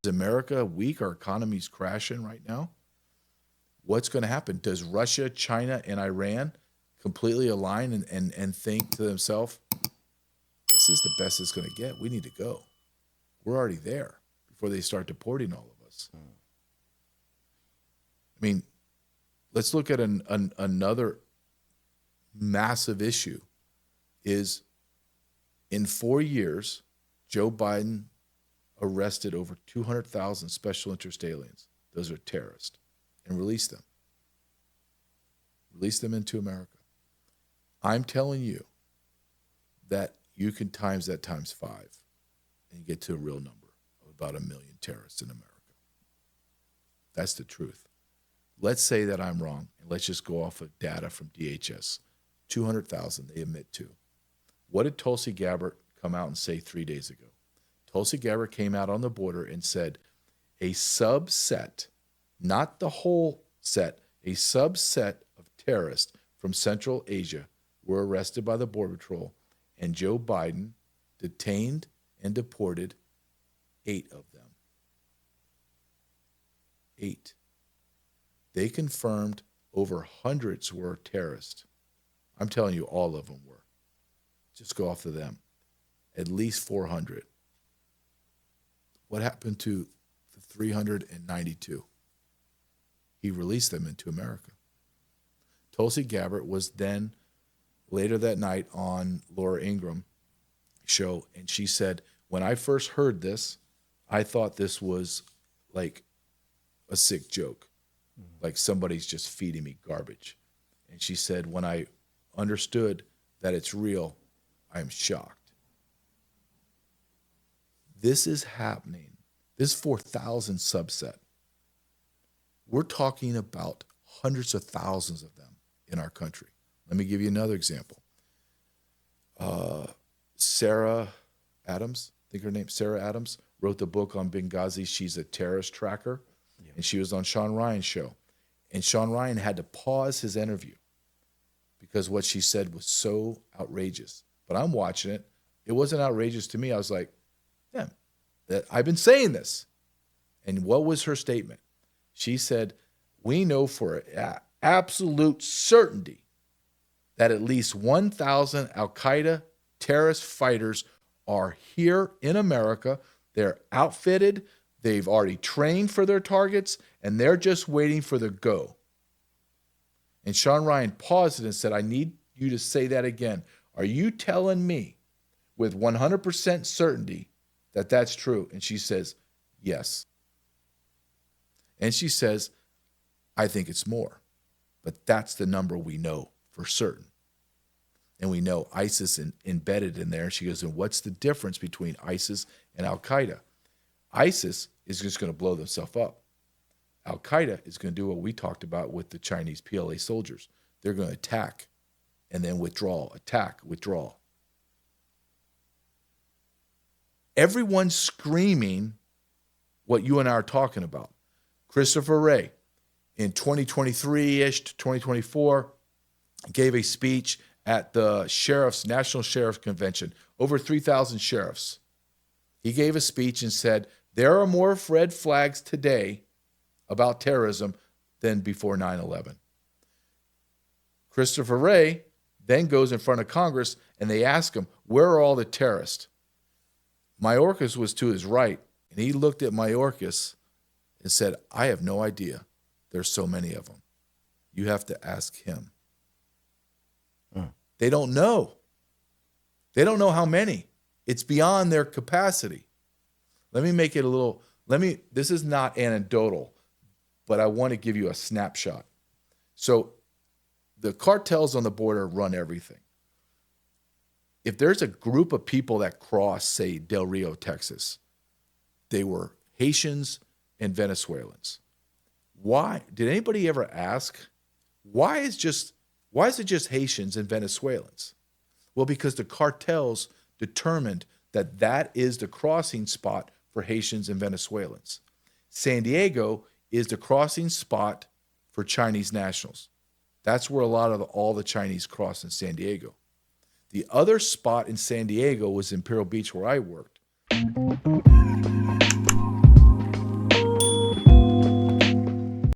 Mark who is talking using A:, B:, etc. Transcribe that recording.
A: Is America weak? Our economy's crashing right now. What's going to happen? Does Russia, China, and Iran completely align and think to themselves, this is the best it's going to get. We need to go. We're already there before they start deporting all of us. I mean, let's look at another massive issue is in 4 years, Joe Biden arrested over 200,000 special interest aliens. Those are terrorists. And released them. Release them into America. I'm telling you that you can times that times 5 and you get to a real number of about 1 million terrorists in America. That's the truth. Let's say that I'm wrong, and let's just go off of data from DHS. 200,000 they admit to. What did Tulsi Gabbard come out and say 3 days ago? Tulsi Gabbard came out on the border and said a subset, not the whole set, a subset of terrorists from Central Asia were arrested by the Border Patrol, and Joe Biden detained and deported 8 of them. 8. They confirmed over hundreds were terrorists. I'm telling you, all of them were. Just go off of them. At least 400. What happened to the 392? He released them into America. Tulsi Gabbard was then, later that night on Laura Ingraham show, and she said, when I first heard this, I thought this was like a sick joke, like somebody's just feeding me garbage. And she said, when I understood that it's real, I am shocked. This is happening. This 4,000 subset. We're talking about hundreds of thousands of them in our country. Let me give you another example. Sarah Adams, I think her name's Sarah Adams, wrote the book on Benghazi. She's a terrorist tracker, and she was on Sean Ryan's show. And Sean Ryan had to pause his interview because what she said was so outrageous. But I'm watching it. It wasn't outrageous to me. I was like, damn, I've been saying this. And what was her statement? She said, we know for absolute certainty that at least 1,000 Al-Qaeda terrorist fighters are here in America. They're outfitted. They've already trained for their targets, and they're just waiting for the go. And Sean Ryan paused it and said, I need you to say that again. Are you telling me with 100% certainty that that's true? And she says, yes. And she says, I think it's more. But that's the number we know for certain. And we know ISIS embedded in there. She goes, and what's the difference between ISIS and Al-Qaeda? ISIS is just going to blow themselves up. Al-Qaeda is going to do what we talked about with the Chinese PLA soldiers. They're going to attack and then withdraw, attack, withdraw. Everyone's screaming what you and I are talking about. Christopher Wray, in 2023-ish to 2024, gave a speech at the National Sheriff's Convention, over 3,000 sheriffs. He gave a speech and said, there are more red flags today about terrorism than before 9/11. Christopher Wray then goes in front of Congress and they ask him, where are all the terrorists? Mayorkas was to his right, and he looked at Mayorkas and said, I have no idea. There's so many of them. You have to ask him. They don't know. They don't know how many. It's beyond their capacity. Let me make it a little, this is not anecdotal, but I want to give you a snapshot. So the cartels on the border run everything. If there's a group of people that cross, say, Del Rio, Texas, they were Haitians and Venezuelans. Why? Did anybody ever ask, why is it just Haitians and Venezuelans? Well, because the cartels determined that that is the crossing spot for Haitians and Venezuelans. San Diego is the crossing spot for Chinese nationals. That's where a lot of all the Chinese cross in San Diego. The other spot in San Diego was Imperial Beach where I worked.